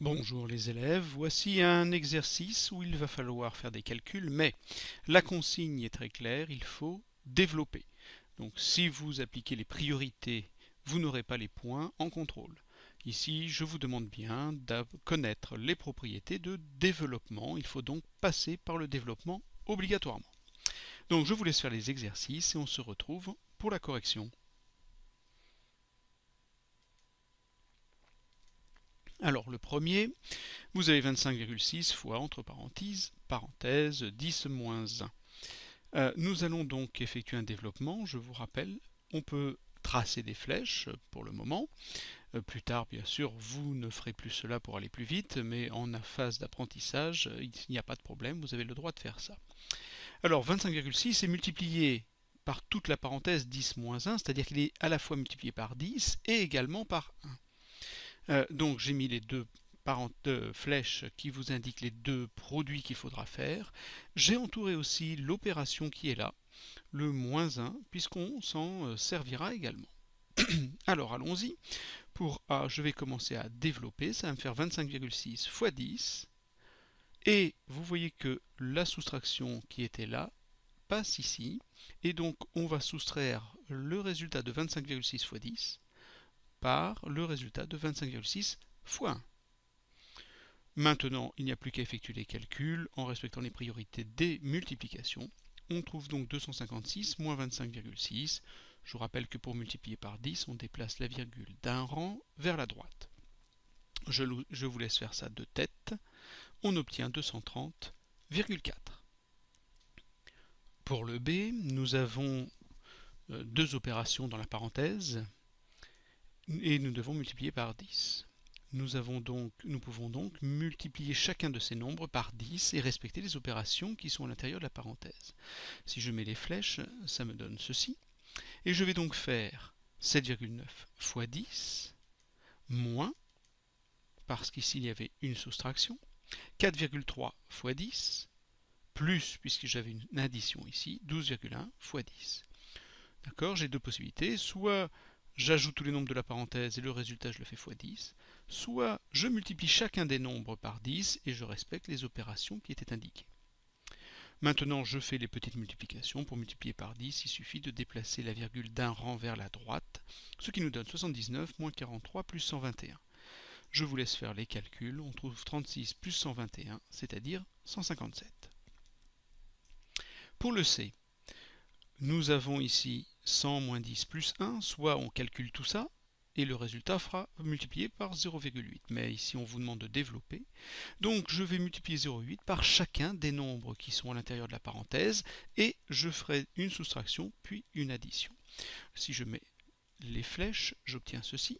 Bonjour les élèves, voici un exercice où il va falloir faire des calculs, mais la consigne est très claire, il faut développer. Donc si vous appliquez les priorités, vous n'aurez pas les points en contrôle. Ici, je vous demande bien de connaître les propriétés de développement, il faut donc passer par le développement obligatoirement. Donc je vous laisse faire les exercices et on se retrouve pour la correction. Alors le premier, vous avez 25,6 fois, entre parenthèses, 10 moins 1. Nous allons donc effectuer un développement, je vous rappelle. On peut tracer des flèches pour le moment. Plus tard, bien sûr, vous ne ferez plus cela pour aller plus vite, mais en phase d'apprentissage, il n'y a pas de problème, vous avez le droit de faire ça. Alors 25,6 est multiplié par toute la parenthèse 10 moins 1, c'est-à-dire qu'il est à la fois multiplié par 10 et également par 1. Donc j'ai mis les deux flèches qui vous indiquent les deux produits qu'il faudra faire. J'ai entouré aussi l'opération qui est là, le moins 1, puisqu'on s'en servira également. Alors allons-y. Pour A, je vais commencer à développer. Ça va me faire 25,6 fois 10. Et vous voyez que la soustraction qui était là passe ici. Et donc on va soustraire le résultat de 25,6 fois 10 par le résultat de 25,6 fois 1. Maintenant, il n'y a plus qu'à effectuer les calculs en respectant les priorités des multiplications. On trouve donc 256 moins 25,6. Je vous rappelle que pour multiplier par 10, on déplace la virgule d'un rang vers la droite. Je vous laisse faire ça de tête. On obtient 230,4. Pour le B, nous avons deux opérations dans la parenthèse et nous devons multiplier par 10. Nous pouvons donc multiplier chacun de ces nombres par 10 et respecter les opérations qui sont à l'intérieur de la parenthèse. Si je mets les flèches, ça me donne ceci. Et je vais donc faire 7,9 fois 10 moins, parce qu'ici il y avait une soustraction, 4,3 fois 10 plus, puisque j'avais une addition ici, 12,1 fois 10. D'accord, j'ai deux possibilités, soit j'ajoute tous les nombres de la parenthèse et le résultat je le fais fois 10, soit je multiplie chacun des nombres par 10 et je respecte les opérations qui étaient indiquées. Maintenant je fais les petites multiplications. Pour multiplier par 10, il suffit de déplacer la virgule d'un rang vers la droite, ce qui nous donne 79 moins 43 plus 121. Je vous laisse faire les calculs, on trouve 36 plus 121, c'est-à-dire 157. Pour le C, nous avons ici 100 moins 10 plus 1, soit on calcule tout ça, et le résultat sera multiplié par 0,8. Mais ici on vous demande de développer. Donc je vais multiplier 0,8 par chacun des nombres qui sont à l'intérieur de la parenthèse, et je ferai une soustraction puis une addition. Si je mets les flèches, j'obtiens ceci.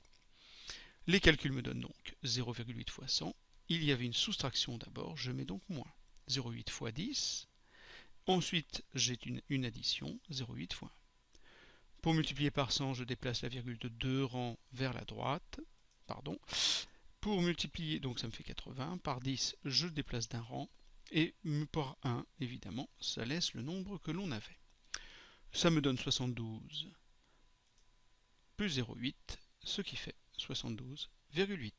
Les calculs me donnent donc 0,8 fois 100. Il y avait une soustraction d'abord, je mets donc moins. 0,8 fois 10. Ensuite, j'ai une addition, 0,8 fois 1. Pour multiplier par 100, je déplace la virgule de 2 rangs vers la droite. Pardon. Pour multiplier, donc ça me fait 80, par 10, je déplace d'un rang. Et par 1, évidemment, ça laisse le nombre que l'on avait. Ça me donne 72 plus 0,8, ce qui fait 72,8.